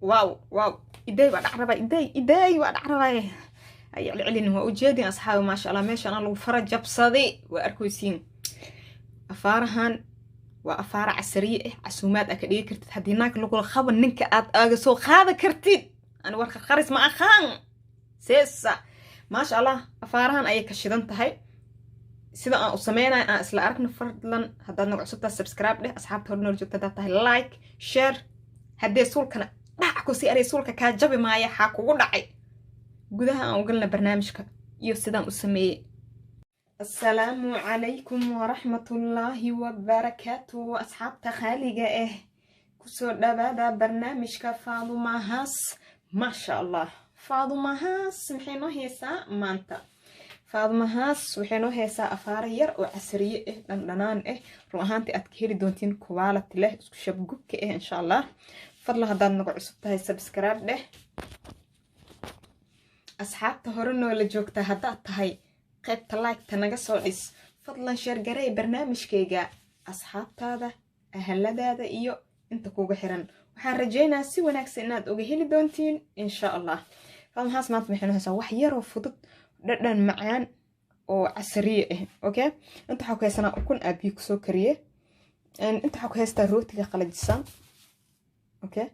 واو إيدي بعد عربة إيدي بعد عربة أي علن هو وجدي أصحابي ما شاء الله ماشي أنا لو فرج بصدي وأركوسين أفارهن وأفار عسرية عسومات أكدي كرت حديناك لو كل خبر نك أجسو هذا كرتيد أنا ورك خرس مع خان سيسا ما شاء الله أفارهن أي كشيدان تهي sida aan u sameynay aan isla aragno fadlan haddaad nagu cusubtaa subscribe dheh asxaabta hore nool joogta haddaad tahay like share haddee suulkana dhac ku sii aray suulka kaa jabi maaya xaa kugu dhacay gudaha aan ugalna barnaamijka iyo sidaan u sameeyey assalaamu calaykum waraxmatullaahi wabarakaatu asxaabta khaaliga ah kusoo dhawaada barnaamijka faadumahaas maasha allah faadumahaas maxay noo heesaa maanta faadumahaas waxay noo heesaa afaara yar oo casriye ah dhandhanaan ah run ahaantii aad ka heli doontiin quality leh isku shabgubka ah insha allah fadlan haddaad nagu cusub tahay subscribe dheh asxaabta hore noola joogta haddaad tahay qaybta like-ta naga soo dhis fadlan share garee barnaamijkayga asxaabtaada ahaladaada iyo inta kuga xiran waxaan rajaynayaa si wanaagsan inaad uga heli doontiin insha allah faadumahaas maanta waxay noo heesaa wax yaroo fudud dhadhan macaan oo casriye ah okay inta waxa ku haysanaa ukun aabi ku soo kariye inta waxa ku haystaa rootiga qalajisan okay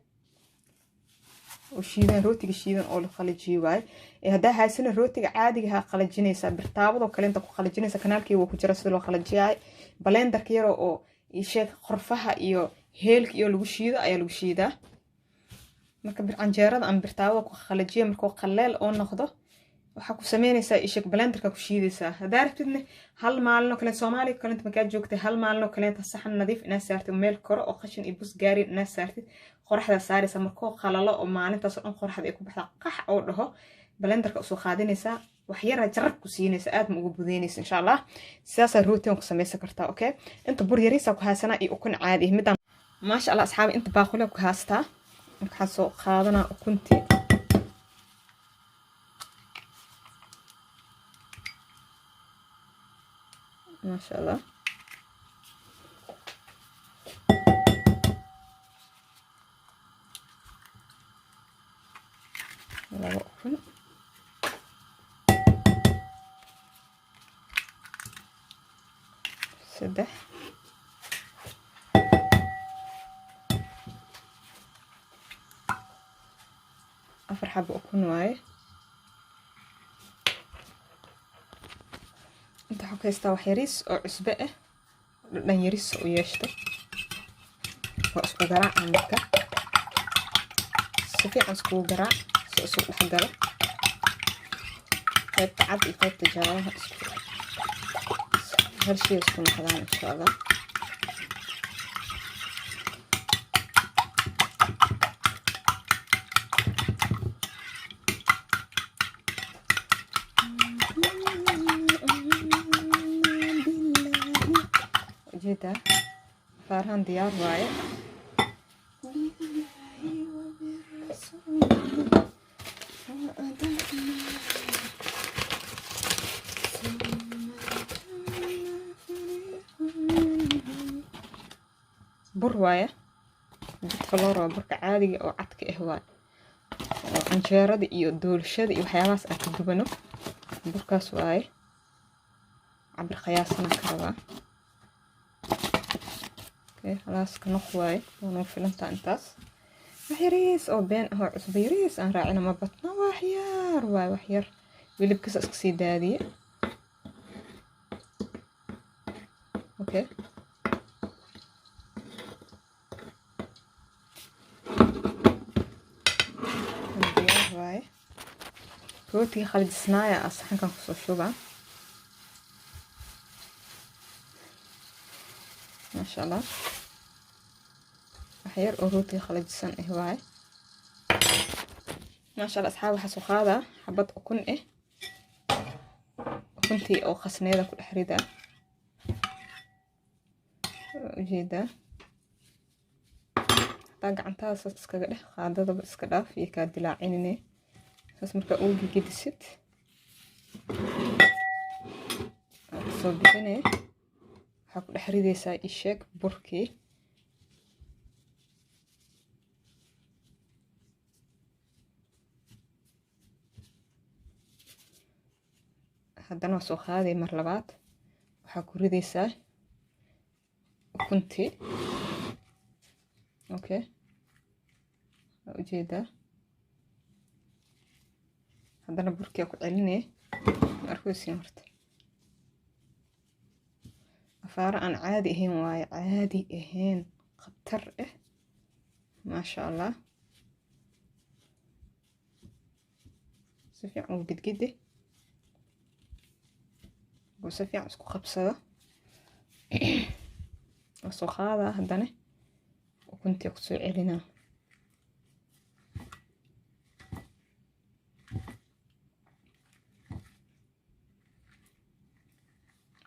oo shiidan rootiga shiidan oo la qalajiyo waay hadaa haysana rootiga caadiga ha qalajinaysa birtaabado kale inta ku qalajinaysa kanaalkii wuu ku jira sida loo qalajiyay blenderka yar oo sheeg qorfaha iyo heelka iyo lagu shiido ayaa lagu shiidaa marka bir canjeerada aan birtaabado ku qalajiyo markuu qaleel oo noqdo waxa ku sameynaysaa ishak blenderka ku shiidaysaa hadaa rabtidna hal maalin oo kale Soomaaliga kale inta markaa joogtay hal maalin oo kale inta saxan nadiif inaad saartid meel koro oo qashin iyo bus gaari inaad saartid qoraxda saaraysa markuu qalalo oo maalintaas oo dhan qoraxda ay ku baxda qax oo dhaho blenderka soo qaadinaysaa wax yar jarab ku siinaysa aad ma ugu budeynaysa insha Allah sidaas rootiin ku sameeysan kartaa okay inta bur yariisa ku haasana iyo ukun caadi midaan ma sha Allah asxaabi inta baaqule ku haastaa marka soo qaadana ukuntii ما شاء الله لا أكل سدح أفر حب أكون واي انت حكيستا wax yariis oo cusbe ah dhan yariis oo yeeshto waa isku garaac marka si fiican isku garaac si isku dhex galo qaybta cad iyo qaybta jaalaha isku hal shay isku noqdaan insha Allah جدا فارهان ديار وايد بر وايد فلورا برك عادي او عدك اهواي عنجيرد iyo doolshada iyo waxyaabaas aad ku dubano burkaas waay cabir qiyaasna ka rabaa خلاص كنخواي ونوفلنتا انتاس وحيريس او بين هو عصبيريس ان راعينا ما بطنا وحيار واي وحيار ويلي بكس اسكسي دادي اوكي واي روتي خالد سنايا اصحن كان خصو شوبا ما شاء الله waxyar oo rooti khalajisan ah waay ma sha Allah asxaab waxa soo qaada xabad ukun ah ukuntii oo khasneeda ku dhex rida ujeeda taa gacantaas iskaga dhex qaadada iska dhaaf iyo ka dilaacinine saas marka uu gigidisid soo bixinay waxa ku dhex ridaysaa isheeg burkii haddana waa soo qaaday mar labaad waxaa ku ridaysaa ukuntii okay waa ujeedaa haddana burkii ku celinay markaysiin horta afaara aan caadi ahayn waaye caadi ahayn khatar ah maasha allah si fiican u gidgide oo si fiican isku qabsado soo qaadaa haddana ukuntii ku soo celinaa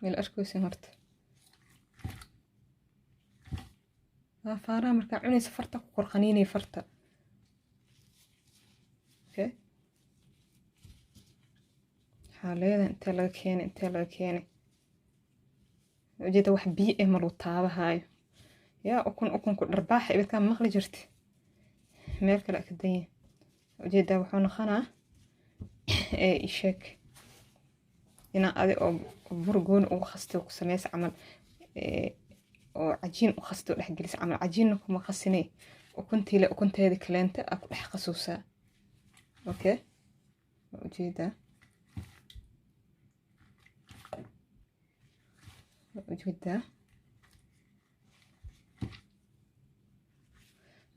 meel arkaysiin horta afaaraha markaa cunaysa farta ku kor qaniinay farta okay xaaleeda intee laga keenay ujeeda wax biyo ah malu taabahayo yaa ukunku dharbaaxa ibadkaa maqli jirta meel kale ka danya ujeedaa wuxuu noqonaa isheeg inaa adi oo burgoon ugu khastay ku samaysa camal oo cajiin u khastay dhex gelis camal cajiinna kuma khasinay ukuntiile ukunteeda kaleenta aa ku dhex qasuusaa okay ujeedaa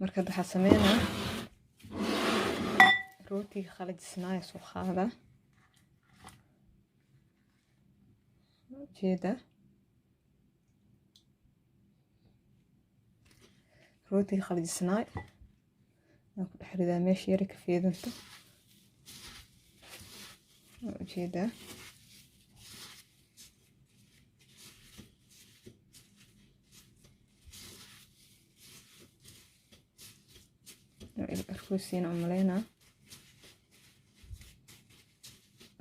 marka waxaa sameynaa rootiga qalajisnaaya soo qaadaa ujeedaa rootiga qalajisnaay aan ku dhex ridaa meesha yari ka fiidinto ujeedaa arkaysiin oo malaynaa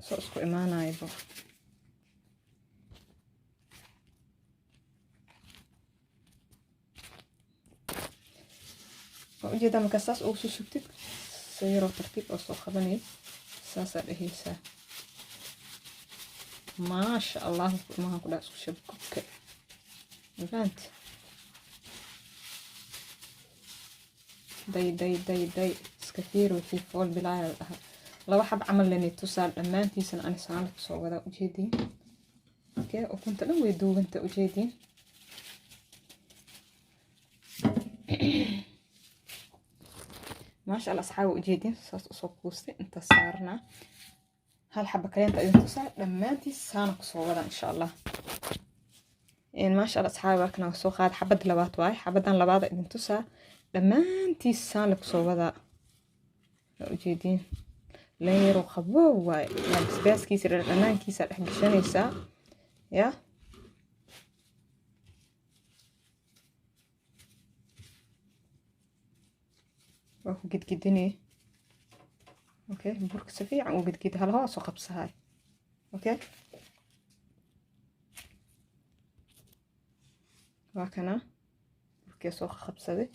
soo isku imaanaybo ujeedaa markaa saas ugu soo sugtid soo yaroo tartiib oo soo qabanay saasaa dhehaysaa maasha allah ilmahan ku dhaa isku shabkubka mafahanti day iska fiiro fi fool bilaaya dhaha laba xab camal leni tusaal dhammaantiisana aan isaan ku soo wada ujeedin okay ukunta dhan way duubanta ujeedin maasha allah asxaab ujeedin saas u soo kuustay inta saarna hal xabba kaleenta idin tusaal dhammaantiis saana ku soo wada insha allah maasha allah asxaab kana soo qaad xabad labaad waay xabadan labaad idin tusaa dhammaantiis saan la kusoo wadaa ujeedin leero qabo waay basbaaskiisa dhanaankiisa dhex gashanaysaa ya waa ku gidgidinay okay burka si fiican u gidgid hal hoos oo qabsahay okay waa kana burkii soo qabsaday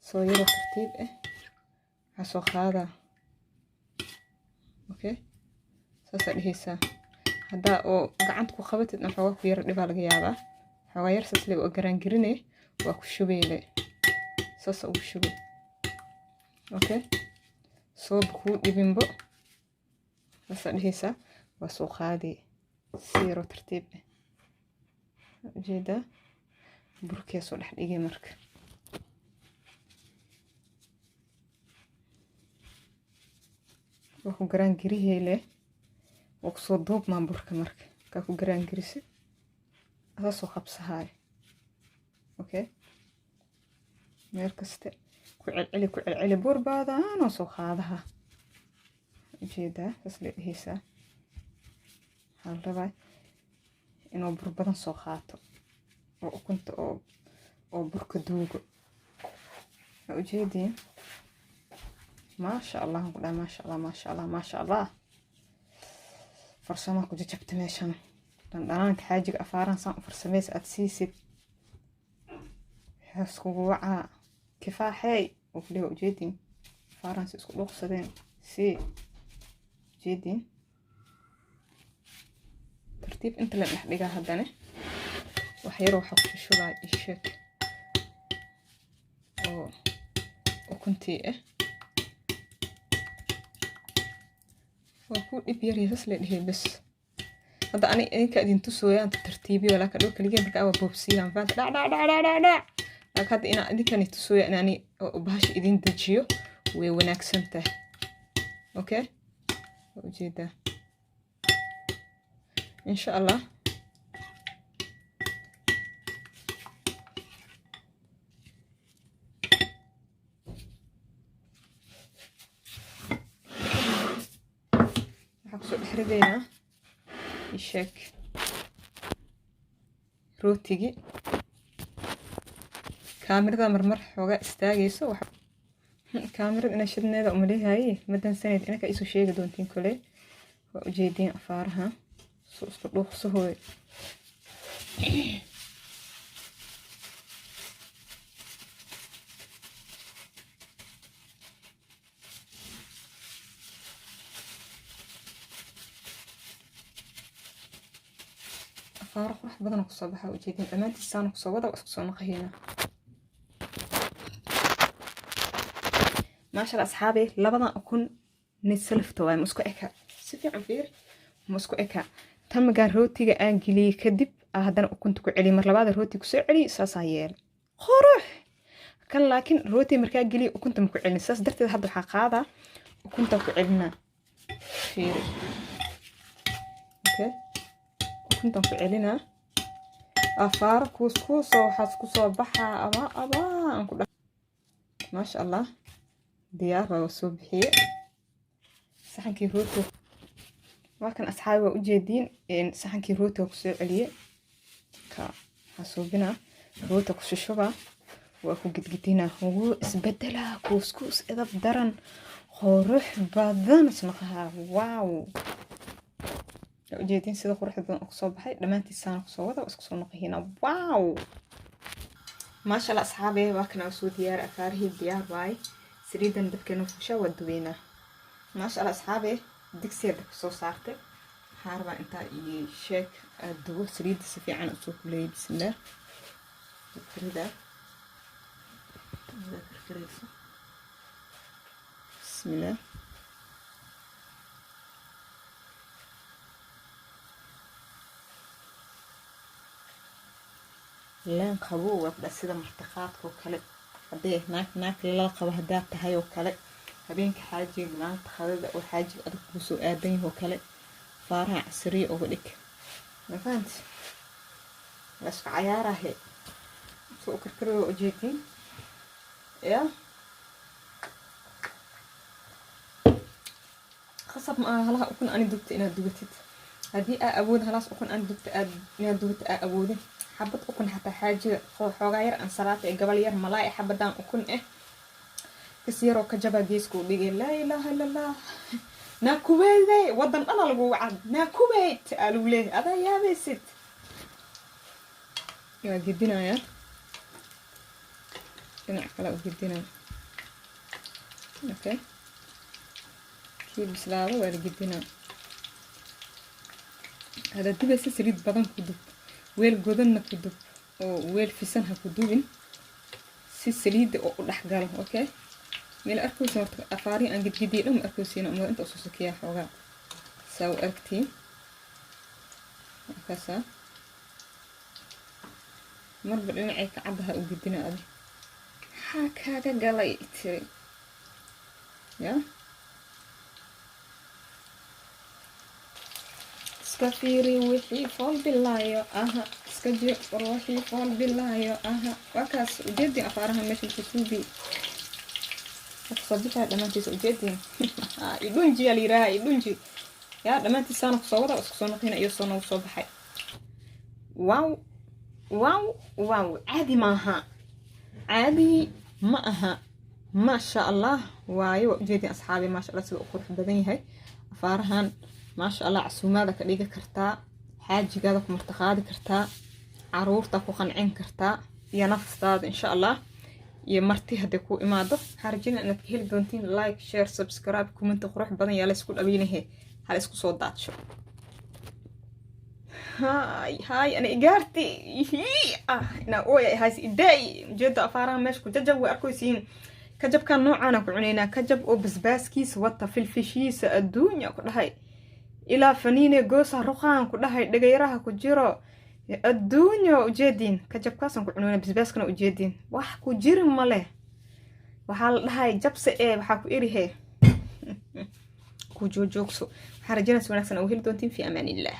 soo yaro tartiib ah soo qaada okay saasa dhehaysaa haddaa oo gacanta ku qabatid xoogaa ku yara dhibaa laga yaabaa xoogaa yar saas lee oo garaangirinay waa ku shubeyle saasa ugu shubay okay soo bukuu dhibinbo saasa dhehaysaa waa soo qaaday si yaro tartiib ah ujeedaa burkii soo dhex dhigay marka ku garaan giriheele oo ku soo duubmaan burka marka ka ku garaan girisi asa soo qabsahay okay meel kasta ku celceli bur baadaan oo soo qaadaha ujeedaa saas leedhiisa hal rabaa inuu bur badan soo qaato oo ukunta oo burka duugo ujeedin ما شاء الله نقول ما شاء الله ما شاء الله ما شاء الله فرسمة كنت جبت ماشان أنا حاجة أفارن صام فرسميس أتسيسد حسكو وعاء كفاحي وفليه جدين أفارن سيسكو لوقصدين سي جدين tartiib inta la dhex dhigaa haddana wax yar waxa ku shubaa isheeg oo ukuntii ah waa ku dhib yar yasas la dhihey bas hadda ani idinka idin tusooyaan tartiibiyo laakiin dhulka ligeen markaa waa boobsiyaan faanta dhac laakiin hadda inaan idinkan tusooya inaani bahasha idin dejiyo way wanaagsan tahay okay ujeedaa insha allah waxaan kusoo dhex ridaynaa isheeg rootigii kaamirada marmar xoogaa istaagayso kaamirada inay shidneeda umaleeyahay madansaneyd inaka isoo sheegi doontiin kole waa ujeediin afaaraha soo isku dhuuqsahooy afaaro qurux badan kusoo baxa ujeediin dhammaantiisaana kusoo wada isku soo naqahiina ما شاء الله أصحابي لبضان أكون نتسلفت واي مسكو إكا سفي عن فير مسكو إكا تم قال روتي أنجلي كدب هذا أكون تكو علي مر لبعض روتي كسر علي ساسايل خروح كان لكن روتي مركا جلي وكنت مكو علي ساس درت هذا الحق هذا وكنت أكو علينا فير أوكي وكنت أكو علينا أفار كوس وحاس كوس بحا أبا ما شاء الله diyaar waa soo bixiyay saxankii rooti waa kan asxaabi waa u jeediin saxankii rooti ku soo celiyay ka xasuubina rooti ku shushaba waa ku gidgidina oo isbedela kuuskuus edab daran qurux badan ismaqaha waaw u jeediin sida quruxda badan ku soo baxay dhamaantiisana ku soo wada isku soo noqohina waaw ma sha Allah asxaabi waa kan soo diyaar afaarihii diyaar waay سريدا دبكنا فشا ودوينا ما شاء الله أصحابي دكسير دك سو صارت حاربا انت يشيك الدو سريد سفي عن أسوك لي بسم الله كريدا بسم الله لان قبو وابدا سيدا مرتقات وكالب هديه ناك لا قبا هدا tahay oo kale habeenka xaaji maanta khadada oo xaaji adag ku soo aadan oo kale faaraha casri oo dhig ma fahanti las cayaaraha soo karkaro oo jeetin ya khasab ma halaha ukun ani dubta inaad dubatid hadii aa awood halaas ukun ani dubta aad inaad dubta aa awood حبت أكون حتى حاجة حوغير أن صلاة قبل ملاي حبدان أكون كسيرو كجبا جيسكو بيجي لا إله إلا الله ناكوبيت ودن أنا لقوا عاد ناكوبيت قالوا ليه هذا يا بيست يا جدنا يا أنا أكلا جدنا أوكي كي بسلاوة ولا جدنا هذا دي بس سريد بدن كدو ويل جودن كدوب أو ويل فيسنها كدوبين سي سليد أو الأحجار أوكي ميل أركوز أفاري أن جد جديد أم أركوزين أم أنت أسوسك يا حوجا سو أركتين كذا مر بدنا عيك عبها وجدنا أبي حاك هذا قليت يا سكفيري وحي فول بالله يا أها سكجي روحي فول بالله يا أها وكاس وجدي أفارها مش الكتوبي صدقها لما تيجي وجدي يدونجي يا ليرا يدونجي يا لما تيجي صوّرة وصوّرة هنا يصونوا وصباحي واو واو واو عادي معها عادي معها ما شاء الله وايو وجدي أصحابي ما شاء الله سووا قرح بدني هاي أفارهن ما شاء الله عسوماده كديغا كرتا حاجيغادا ku martaqaadi kartaa caruurta ku qancin kartaa iyo naftaada insha Allah iyo marti hadii ku imaado harjina inaad heli doontiin like share subscribe comment qurux badan yaa la isku dhaweeynahay hal isku soo daadsho هاي أنا إجارتي أنا أوي هاي إيداي جد أفارها مش كجب وأركوسين كجب كان نوع أنا كعنينا كجب أو بسباسكيس وطا في الفشيس الدنيا كل هاي إلى فنينة جوسة رخان كل هاي دقيرها كجرو الدنيا وجدين كجب كاسن كعنينا بسباسكنا وجدين وح كجير ماله وحال هاي جبس إيه وحكو إيري هي كوجو جوكسو حرجنا سوينا سنة وهل دونتين في أمان الله.